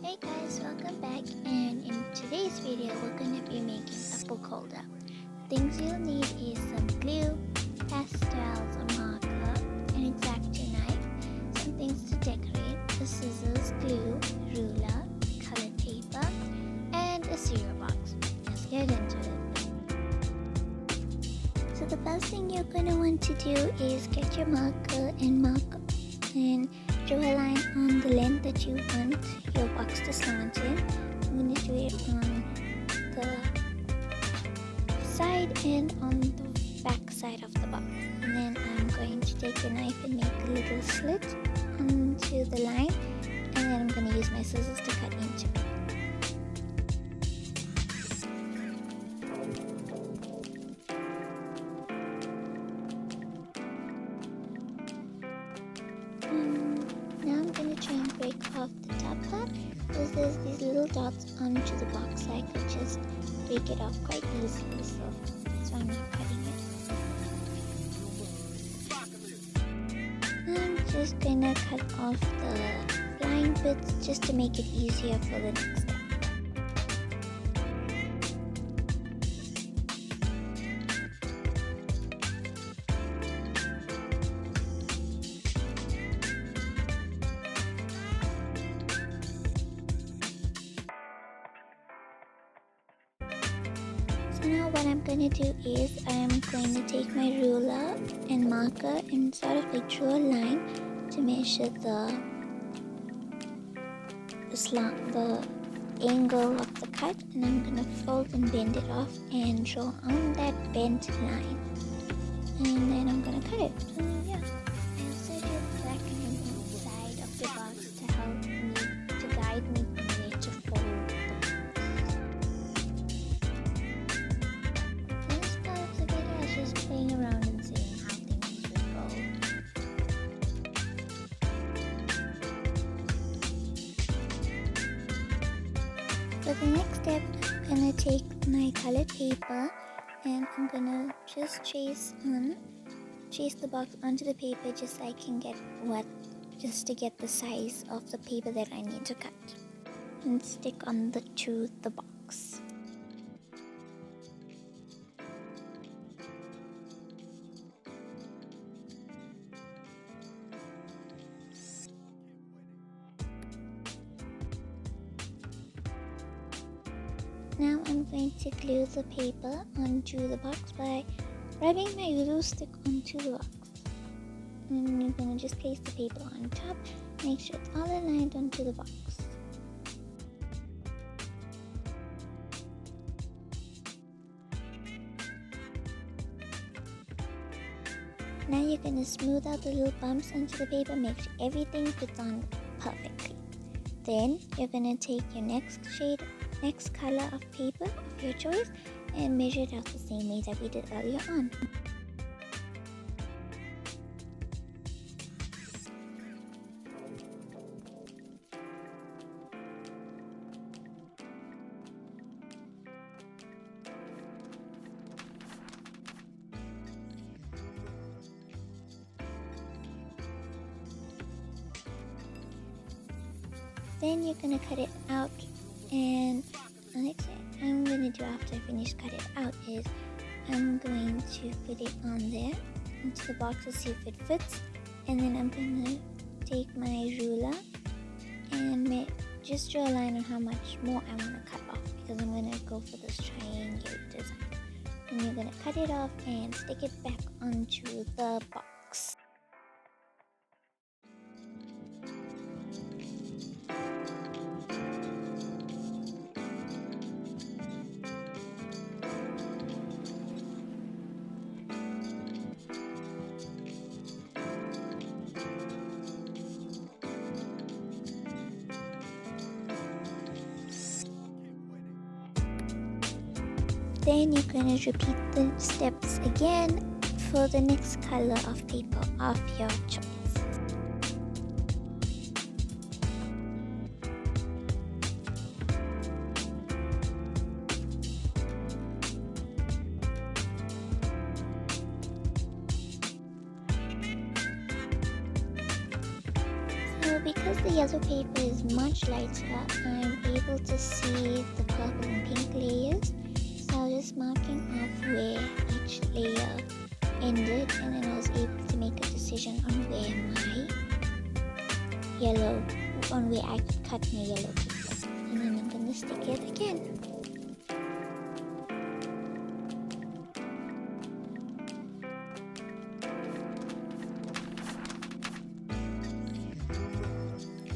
Hey guys, welcome back, and in today's video we're going to be making a book holder. Things you'll need is some glue, pastels, a marker, an Exato knife, some things to decorate, the scissors, glue, ruler, colored paper, and a cereal box. Let's get into it. So the first thing you're going to want to do is get your marker and draw a line on the length that you want your box to slant in. I'm going to do it on the side and on the back side of the box. And then I'm going to take a knife and make a little slit onto the line. And then I'm going to use my scissors to cut into it. Now I'm going to try and break off the top part because there's these little dots onto the box, so I could just break it off quite easily, so that's why I'm not cutting it. I'm just going to cut off the flying bits just to make it easier for the next step. So now what I'm going to do is I'm going to take my ruler and marker and sort of like draw a line to measure the angle of the cut, and I'm going to fold and bend it off and draw on that bent line, and then I'm going to cut it. So yeah, I also do the back and the side of the box to help me, to guide me on where to fold. Just playing around and seeing how things would go. For the next step, I'm going to take my colored paper and I'm going to just trace the box onto the paper just so I can just to get the size of the paper that I need to cut, and stick on to the box. Now I'm going to glue the paper onto the box by rubbing my glue stick onto the box. And you're going to just place the paper on top, make sure it's all aligned onto the box. Now you're going to smooth out the little bumps onto the paper, make sure everything fits on perfectly. Then you're going to take your next color of paper of your choice and measure it out the same way that we did earlier on. Then you're going to cut it out, and the next thing I'm going to do after I finish cut it out is I'm going to put it on there into the box to see if it fits, and then I'm going to take my ruler and just draw a line on how much more I want to cut off, because I'm going to go for this triangular design. And you're going to cut it off and stick it back onto the box. Then you're going to repeat the steps again for the next color of paper of your choice. because the yellow paper is much lighter, I'm able to see the purple and pink layers. So I was just marking off where each layer ended, and then I was able to make a decision on where I could cut my yellow paper. And then I'm gonna stick it again.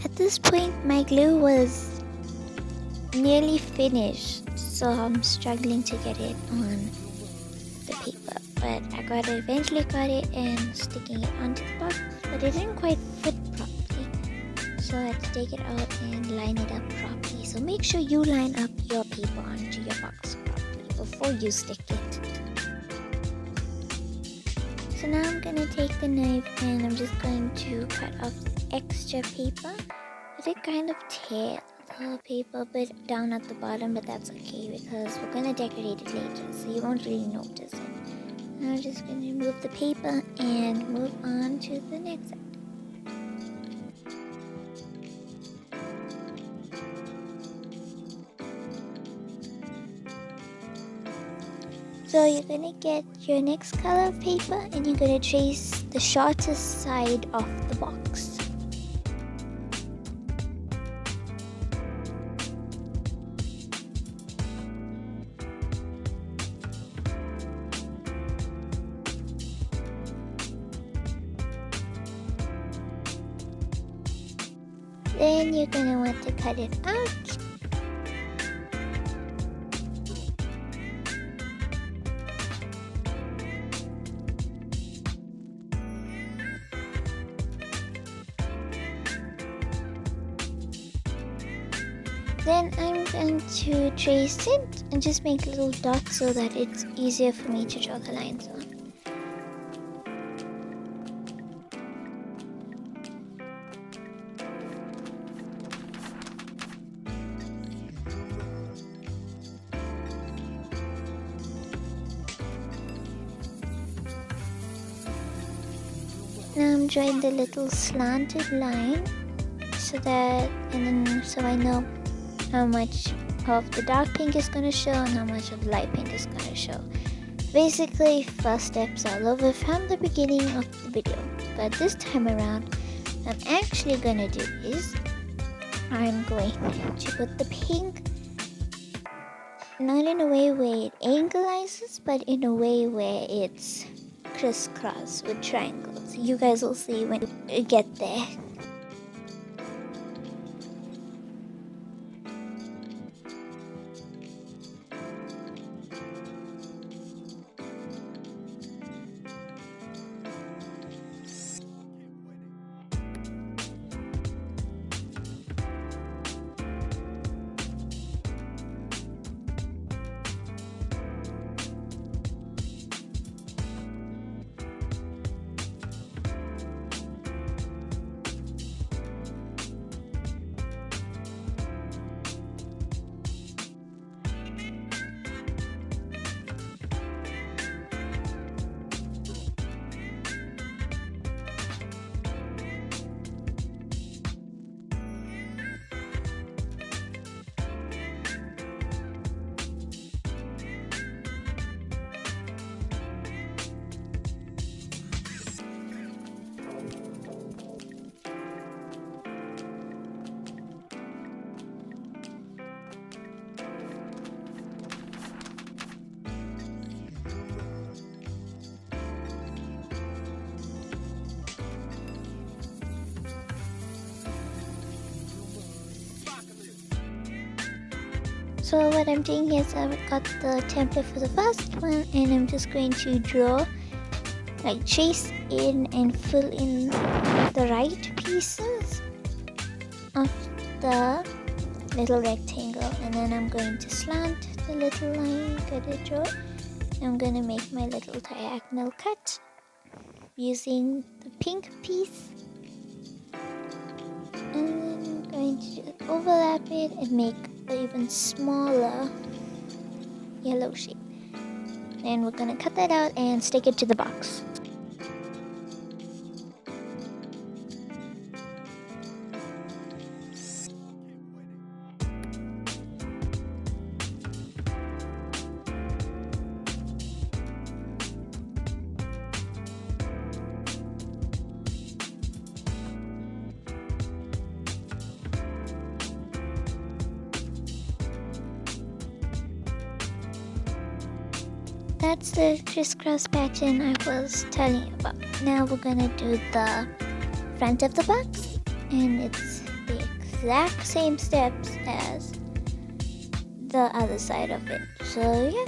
At this point, my glue was nearly finished, so I'm struggling to get it on the paper. But I eventually got it and sticking it onto the box, but it didn't quite fit properly. So I had to take it out and line it up properly. So make sure you line up your paper onto your box properly before you stick it. So now I'm gonna take the knife and I'm just going to cut off extra paper. I did kind of tear the paper bit down at the bottom, but that's okay because we're gonna decorate it later, so you won't really notice it. Now I'm just gonna remove the paper and move on to the next side. So you're gonna get your next color of paper and you're gonna trace the shortest side of the box. Then you're gonna want to cut it out. Then I'm going to trace it and just make little dots so that it's easier for me to draw the lines on. Now I'm drawing the little slanted line so I know how much of the dark pink is going to show and how much of the light pink is going to show. Basically, first steps all over from the beginning of the video. But this time around, what I'm actually going to do is I'm going to put the pink not in a way where it angulizes, but in a way where it's crisscross with triangles. You guys will see when you get there. So what I'm doing here is I've got the template for the first one and I'm just going to draw, like trace in and fill in the right pieces of the little rectangle, and then I'm going to slant the little line that I draw. I'm going to make my little diagonal cut using the pink piece, and then I'm going to just overlap it and make an even smaller yellow shape. And we're going to cut that out and stick it to the box. that's the crisscross pattern I was telling you about. Now we're gonna do the front of the box, and it's the exact same steps as the other side of it. So yeah.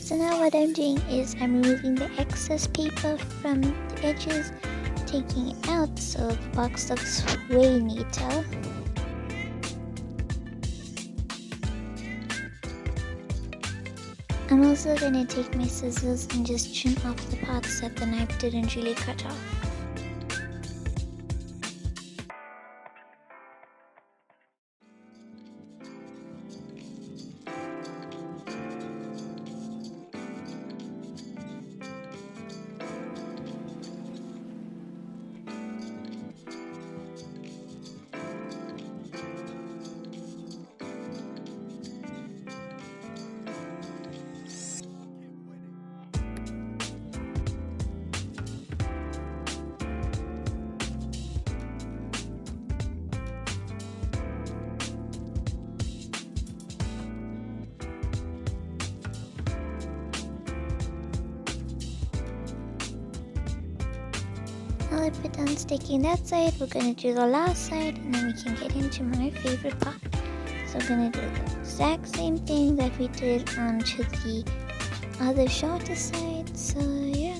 So now what I'm doing is I'm removing the excess paper from the edges, taking it out so the box looks way neater. I'm also going to take my scissors and just trim off the parts that the knife didn't really cut off. Now that we're done sticking that side, we're going to do the last side, and then we can get into my favorite part. So we're going to do the exact same thing that we did onto the other shorter side. So yeah.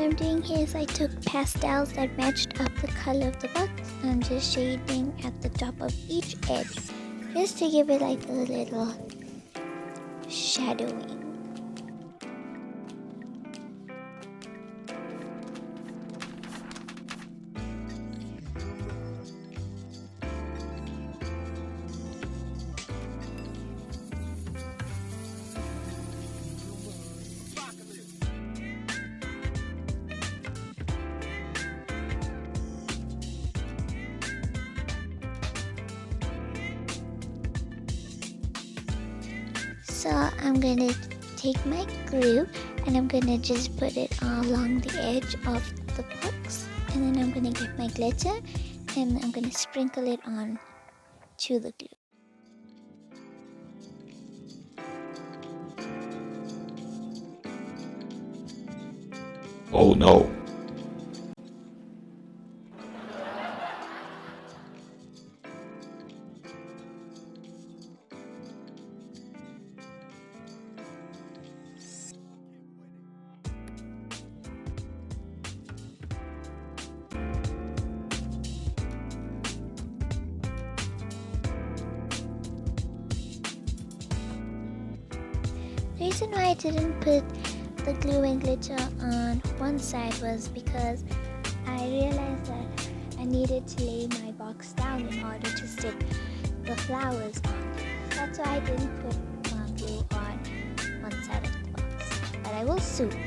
I'm doing here is I took pastels that matched up the color of the box. I'm just shading at the top of each edge just to give it like a little shadowing. So I'm gonna take my glue and I'm gonna just put it along the edge of the box, and then I'm gonna get my glitter and I'm gonna sprinkle it on to the glue. Oh no. The reason why I didn't put the glue and glitter on one side was because I realized that I needed to lay my box down in order to stick the flowers on. That's why I didn't put glue on one side of the box, but I will soon.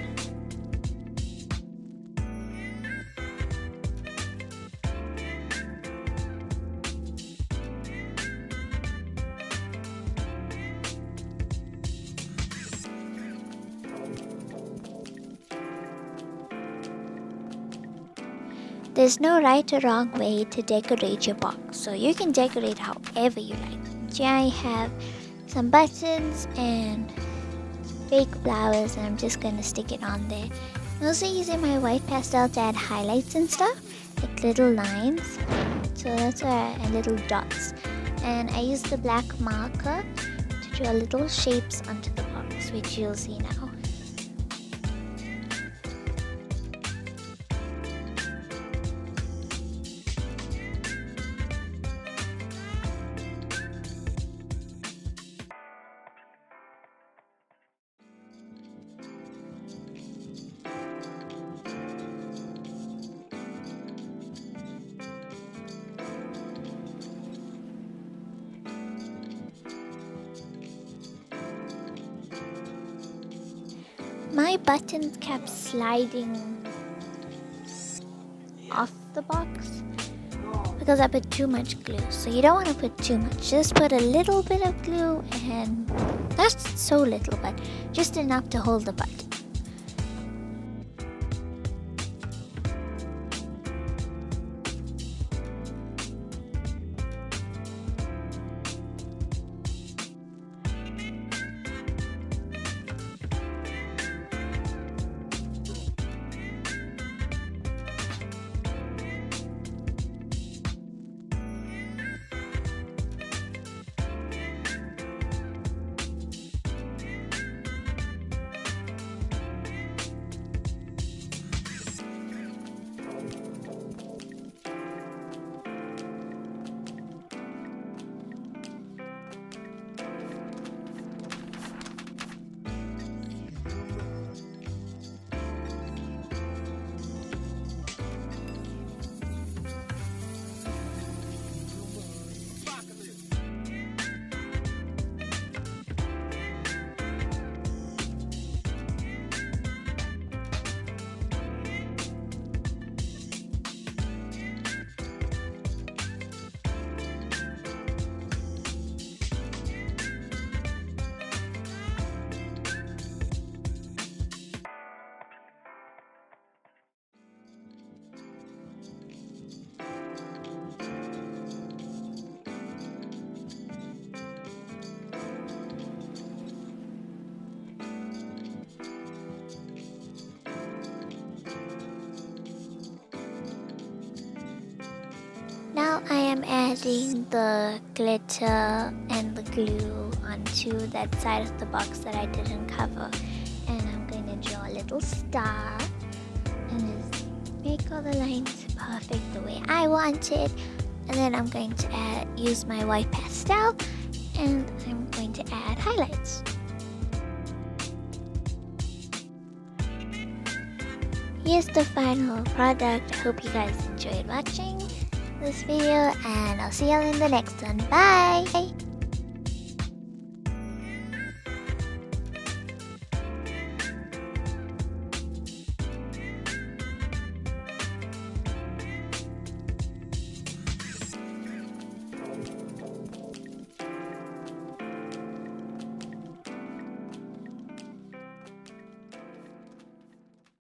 There's no right or wrong way to decorate your box, so you can decorate however you like. Here I have some buttons and fake flowers, and I'm just gonna stick it on there. I'm also using my white pastel to add highlights and stuff, like little lines. So that's why and little dots. And I use the black marker to draw little shapes onto the box, which you'll see now. My button kept sliding off the box because I put too much glue. So you don't want to put too much. Just put a little bit of glue, and that's so little, but just enough to hold the button. Now I am adding the glitter and the glue onto that side of the box that I didn't cover. And I'm going to draw a little star. and just make all the lines perfect the way I want it. And then I'm going to use my white pastel, and I'm going to add highlights. Here's the final product. I hope you guys enjoyed watching this video, and I'll see y'all in the next one. Bye!